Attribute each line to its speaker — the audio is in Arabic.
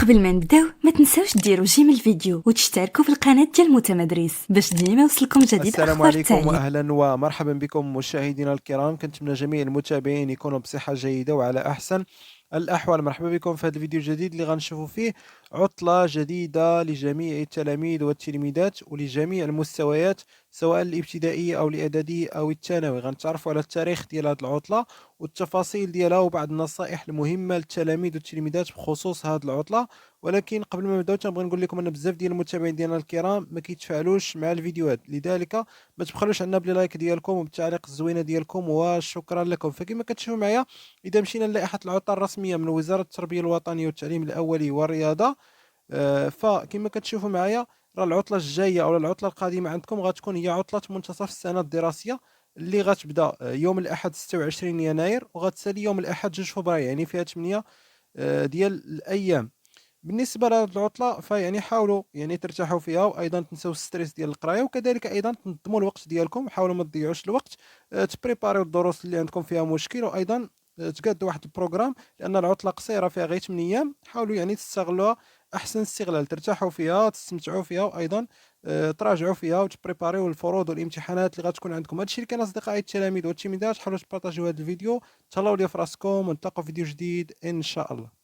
Speaker 1: قبل ما نبداو ما تنساوش ديروا جيم الفيديو وتشتركوا في القناه ديال متمدرس باش ديما يوصلكم جديد
Speaker 2: السلام
Speaker 1: اخبار
Speaker 2: عليكم
Speaker 1: التعليم.
Speaker 2: واهلا ومرحبا بكم مشاهدينا الكرام. كنتمنى جميع المتابعين يكونوا بصحه جيده وعلى احسن الاحوال. مرحبا بكم في هذا الفيديو الجديد اللي غنشوفوا فيه عطله جديده لجميع التلاميذ والتلميذات ولجميع المستويات، سواء الابتدائيه او الاعداديه او الثانوي. غنتعرفوا على التاريخ ديال هذه العطله والتفاصيل ديالها وبعض النصائح المهمه للتلاميذ والتلميذات بخصوص هذه العطله. ولكن قبل ما نبداو تنبغي نقول لكم ان بزاف ديال المتابعين ديالنا الكرام ما كيتفاعلوش مع الفيديوهات، لذلك ما تبخلوش عنا بلي لايك ديالكم وبالتعليق الزوينه ديالكم، وشكرا لكم. فكما كتشوفوا معايا، اذا مشينا للائحه العطله الرسميه من وزاره التربيه الوطنيه والتعليم الاولي والرياضه، فكما كتشوفوا معايا راه العطله الجايه او العطله القادمه عندكم غتكون هي عطله منتصف السنه الدراسيه، اللي غتبدا يوم الاحد 26 يناير وغتسالي يوم الاحد 2 فبراير، يعني فيها 8 ديال الايام. بالنسبه لهذه العطله فيعني حاولوا يعني ترتاحوا فيها، وايضا تنسوا الستريس ديال القرايه، وكذلك ايضا تنظموا الوقت ديالكم. حاولوا ما تضيعوش الوقت، تبريباريو الدروس اللي عندكم فيها مشكل، وايضا تقادوا واحد البروغرام، لان العطله قصيره فيها غير 8 ايام. حاولوا يعني تستغلوها احسن استغلال، ترتاحوا فيها تستمتعوا فيها، وايضا تراجعوا فيها وتبريباريو الفروض والامتحانات اللي غتكون عندكم. هادشي اللي كان اصدقائي التلاميذ والتلميذات، حاولوا تبارطاجيو هذا الفيديو. تهلاو لي في راسكم ونتلاقاو في فيديو جديد ان شاء الله.